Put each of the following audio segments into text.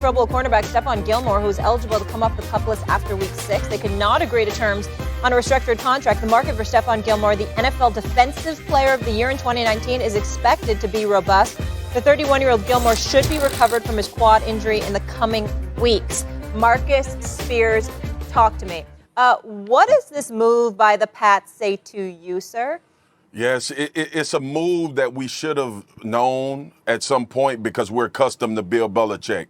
Pro Bowl cornerback Stephon Gilmore, who's eligible to come off the PUP list after Week 6. They could not agree to terms on a restructured contract. The market for Stephon Gilmore, the NFL Defensive Player of the Year in 2019, is expected to be robust. The 31-year-old Gilmore should be recovered from his quad injury in the coming weeks. Marcus Spears, talk to me. What does this move by the Pats say to you, sir? Yes, it's a move that we should have known at some point because we're accustomed to Bill Belichick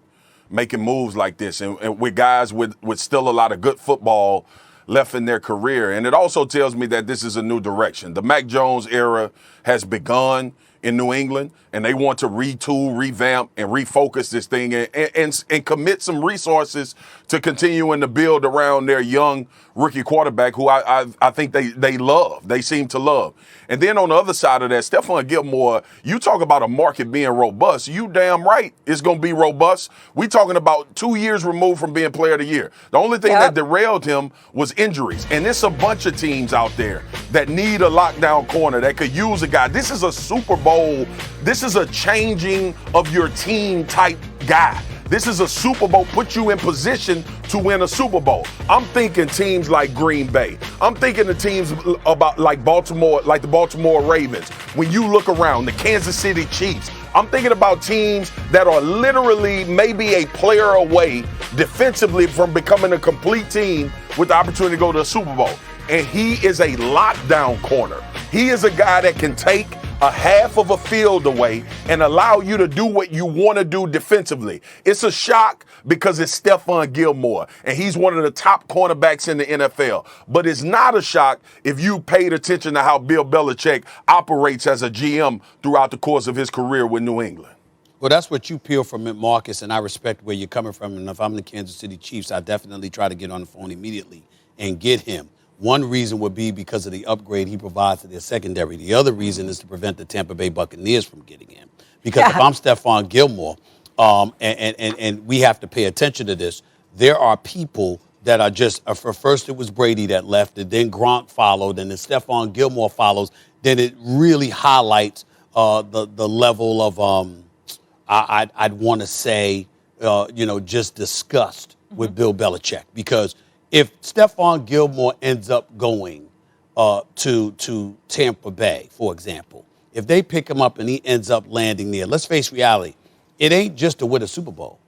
making moves like this, and with guys with still a lot of good football left in their career. And it also tells me that this is a new direction. The Mac Jones era has begun in New England, and they want to retool, revamp, and refocus this thing and commit some resources to continuing to build around their young rookie quarterback who I think they love. They seem to love. And then on the other side of that, Stephon Gilmore, you talk about a market being robust. You damn right it's going to be robust. We talking about 2 years removed from being player of the year. The only thing that derailed him was injuries. And there's a bunch of teams out there that need a lockdown corner that could use a guy. This is a Super Bowl. This is a changing of your team type guy. This is a Super Bowl, put you in position to win a Super Bowl. I'm thinking teams like Green Bay. I'm thinking the teams about like Baltimore, like the Baltimore Ravens. When you look around, the Kansas City Chiefs. I'm thinking about teams that are literally maybe a player away defensively from becoming a complete team with the opportunity to go to a Super Bowl. And he is a lockdown corner. He is a guy that can take a half of a field away and allow you to do what you want to do defensively. It's a shock because it's Stephon Gilmore, and he's one of the top cornerbacks in the NFL. But it's not a shock if you paid attention to how Bill Belichick operates as a GM throughout the course of his career with New England. Well, that's what you peel from it, Marcus, and I respect where you're coming from. And if I'm the Kansas City Chiefs, I definitely try to get on the phone immediately and get him. One reason would be because of the upgrade he provides to their secondary. The other reason is to prevent the Tampa Bay Buccaneers from getting him. Because if I'm Stephon Gilmore, and we have to pay attention to this, there are people that are just, for first it was Brady that left, and then Gronk followed, and then Stephon Gilmore follows, then it really highlights the level of, I'd want to say, just disgust with Bill Belichick. Because if Stephon Gilmore ends up going to Tampa Bay, for example, if they pick him up and he ends up landing there, let's face reality, it ain't just to win a Super Bowl.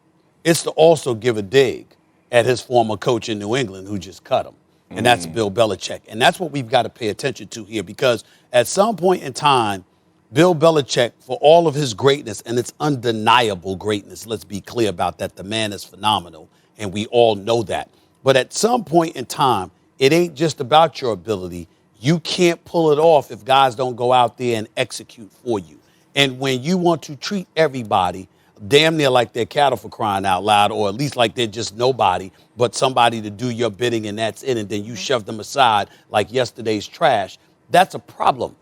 It's to also give a dig at his former coach in New England who just cut him, and that's Bill Belichick. And that's what we've got to pay attention to here, because at some point in time, Bill Belichick, for all of his greatness, and it's undeniable greatness, let's be clear about that, the man is phenomenal, and we all know that. But at some point in time, it ain't just about your ability. You can't pull it off if guys don't go out there and execute for you. And when you want to treat everybody damn near like they're cattle, for crying out loud, or at least like they're just nobody but somebody to do your bidding and that's it, and then you shove them aside like yesterday's trash, that's a problem.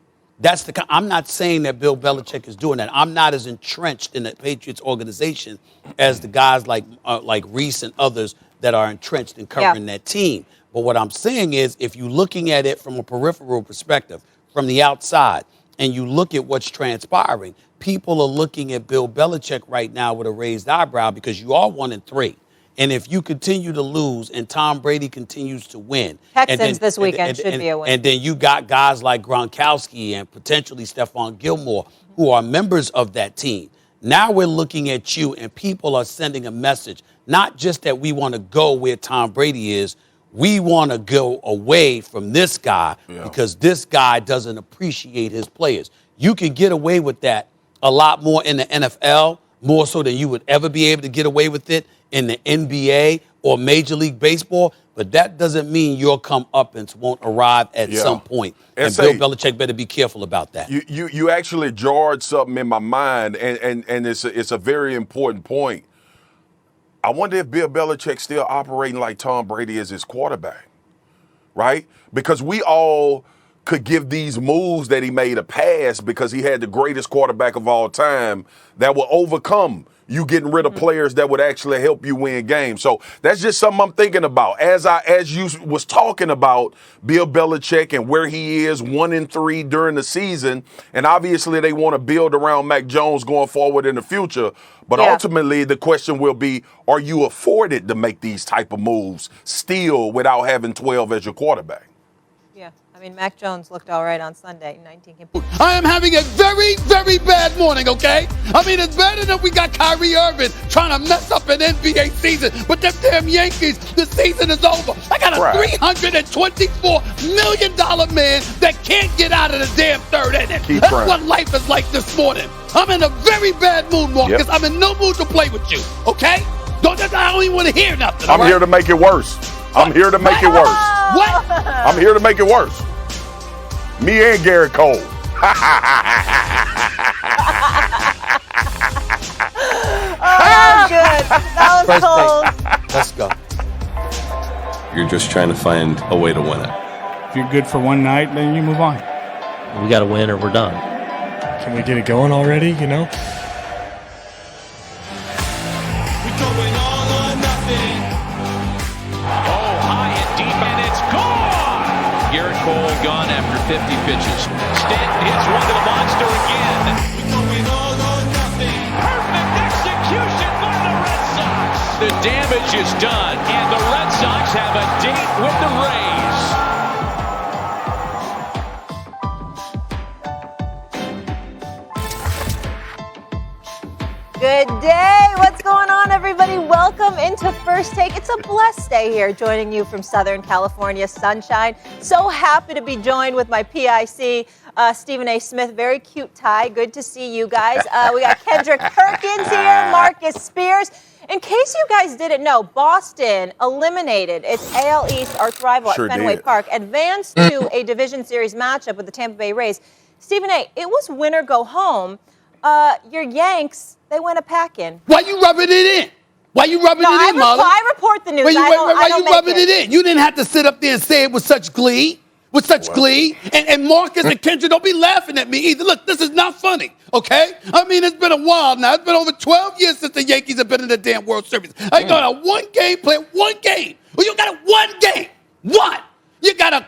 I'm not saying that Bill Belichick is doing that. I'm not as entrenched in the Patriots organization as the guys like Reese and others that are entrenched in covering that team. But what I'm saying is, if you're looking at it from a peripheral perspective, from the outside, and you look at what's transpiring, people are looking at Bill Belichick right now with a raised eyebrow because you are 1-3. And if you continue to lose and Tom Brady continues to win. Texans this weekend should be a win. And then you got guys like Gronkowski and potentially Stephon Gilmore who are members of that team. Now we're looking at you, and people are sending a message, not just that we want to go where Tom Brady is. We want to go away from this guy because this guy doesn't appreciate his players. You can get away with that a lot more in the NFL, more so than you would ever be able to get away with it in the NBA or Major League Baseball, but that doesn't mean your comeuppance won't arrive at some point. And Bill Belichick better be careful about that. You actually jarred something in my mind, and it's a very important point. I wonder if Bill Belichick's still operating like Tom Brady is his quarterback, right? Because we all could give these moves that he made a pass because he had the greatest quarterback of all time that will overcome you getting rid of players that would actually help you win games. So that's just something I'm thinking about. As you was talking about Bill Belichick and where he is 1-3 during the season, and obviously they want to build around Mac Jones going forward in the future. But ultimately, the question will be, are you afforded to make these type of moves still without having 12 as your quarterback? Yeah. I mean, Mac Jones looked all right on Sunday. 19 games. I am having a very, very bad morning, okay? I mean, it's bad enough we got Kyrie Irving trying to mess up an NBA season, but them damn Yankees, the season is over. I got a $324 million man that can't get out of the damn third inning. That's what life is like this morning. I'm in a very bad mood, Marcus. I'm in no mood to play with you, okay? I don't even want to hear nothing. I'm here to make it worse. I'm here to make it worse. What? I'm here to make it worse. Me and Garrett Cole. Oh, good. That was cold. Let's go. You're just trying to find a way to win it. If you're good for one night, then you move on. We got to win or we're done. Can we get it going already, you know? We're going all or nothing. Oh, high and deep, and it's gone! Garrett Cole gone after 50 pitches. Stanton hits one to the monster again. We're going all or nothing. Perfect execution by the Red Sox. The damage is done, and the Red Sox have a date with the Rays. Good day. What's going on, everybody? Welcome into First Take. It's a blessed day here, joining you from Southern California sunshine. So happy to be joined with my PIC, Stephen A. Smith. Very cute tie. Good to see you guys. We got Kendrick Perkins here, Marcus Spears. In case you guys didn't know, Boston eliminated its AL East arch-rival at Fenway Park, advanced to a Division Series matchup with the Tampa Bay Rays. Stephen A., it was win or go home. Your Yanks, they went a packing. Why you rubbing it in? Why you rubbing it in, Molly? I report the news. Why you rubbing it in? You didn't have to sit up there and say it with such glee. With such glee. And Marcus and Kendra, don't be laughing at me either. Look, this is not funny, okay? I mean, it's been a while now. It's been over 12 years since the Yankees have been in the damn World Series. I got a one game. Well, you got a one game. One. You got a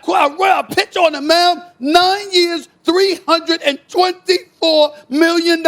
pitch on the mound, 9 years, $324 million.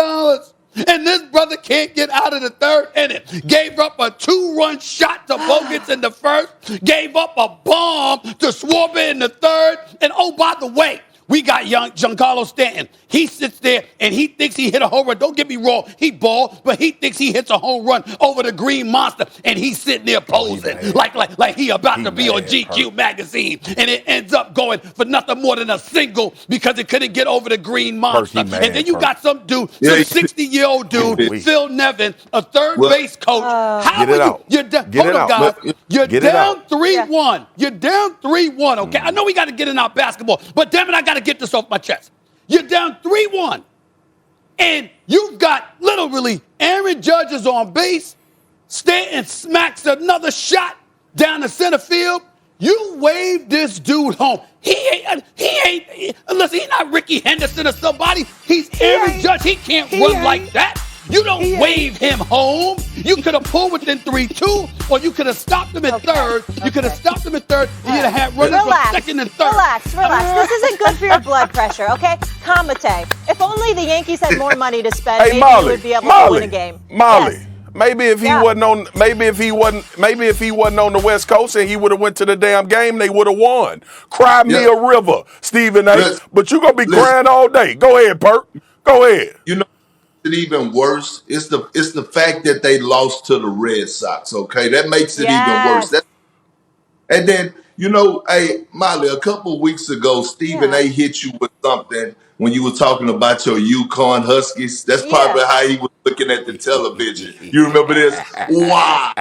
And this brother can't get out of the third inning. Gave up a 2-run shot to Bogus in the first. Gave up a bomb to Schwarber in the third. And oh, by the way, we got Giancarlo Stanton. He sits there and he thinks he hit a home run. Don't get me wrong, he balled, but he thinks he hits a home run over the Green Monster, and he's sitting there posing like he about to be on GQ magazine, and it ends up going for nothing more than a single because it couldn't get over the Green Monster. And then you got some dude, some 60-year-old dude, Phil Nevin, a third base coach. How are you? You're down. Hold on, guys. You're down 3-1. You're down 3-1. Okay, I know we got to get in our basketball, but damn it, I got to get this off my chest. You're down 3-1, and you've got literally Aaron Judge is on base. Stanton smacks another shot down the center field. You wave this dude home. He ain't, unless he's not Ricky Henderson or somebody. He's Aaron Judge. He can't run like that. You don't wave him home. You could have pulled within 3-2, or you could have stopped him at third. You could have stopped him at third, and you'd have had runners from second and third. Relax. This isn't good for your blood pressure, okay? Kamate. If only the Yankees had more money to spend, maybe you would be able to win a game. Molly. Yes. Maybe if he wasn't on the West Coast and he would have went to the damn game, they would have won. Cry me a river, Stephen A. But you're gonna be crying all day. Go ahead, Perk. Go ahead. You know, even worse. It's the fact that they lost to the Red Sox. Okay, that makes it even worse. And then hey Molly, a couple of weeks ago, Stephen A. hit you with something when you were talking about your Yukon Huskies. That's probably how he was looking at the television. You remember this? Wow.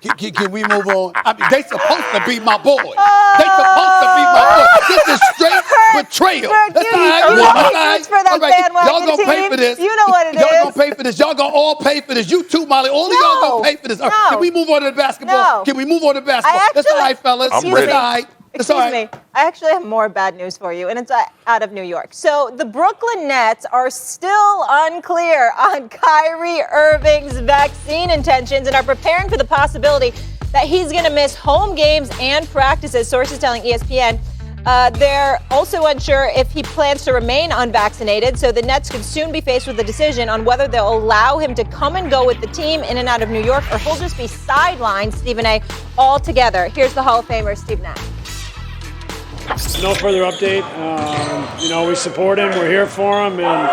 Can we move on? I mean, they supposed to be my boy. They supposed to be my boy. This is straight betrayal. That's all right. Y'all gonna pay for this. You know what it is. Y'all gonna pay for this. Y'all gonna all pay for this. You too, Molly. All of y'all gonna pay for this. Can we move on to the basketball? Can we move on to basketball? That's all right, fellas. I'm ready. Excuse me. I actually have more bad news for you, and it's out of New York. So the Brooklyn Nets are still unclear on Kyrie Irving's vaccine intentions and are preparing for the possibility that he's going to miss home games and practices, sources telling ESPN. They're also unsure if he plans to remain unvaccinated, so the Nets could soon be faced with a decision on whether they'll allow him to come and go with the team in and out of New York, or he'll just be sidelined, Stephen A., altogether. Here's the Hall of Famer, Steve Nash. No further update. We support him. We're here for him, and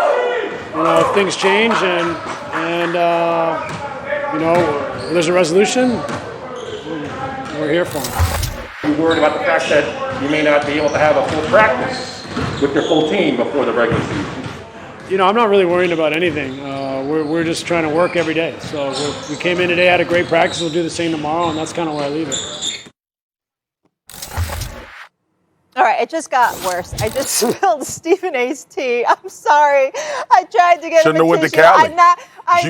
if things change and there's a resolution, we're here for him. You worried about the fact that you may not be able to have a full practice with your full team before the regular season? I'm not really worrying about anything. We're just trying to work every day. So we came in today, had a great practice. We'll do the same tomorrow, and that's kind of where I leave it. All right, it just got worse. I just spilled Stephen A's tea. I'm sorry. I tried to get him a tissue. I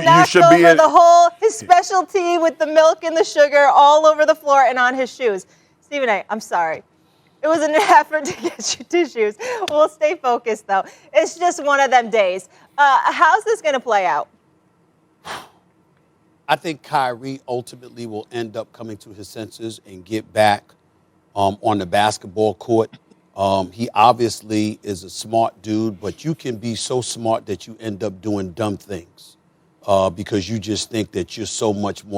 knocked over his special tea with the milk and the sugar all over the floor and on his shoes. Stephen A., I'm sorry. It was an effort to get you tissues. We'll stay focused, though. It's just one of them days. How's this going to play out? I think Kyrie ultimately will end up coming to his senses and get back on the basketball court. He obviously is a smart dude, but you can be so smart that you end up doing dumb things because you just think that you're so much more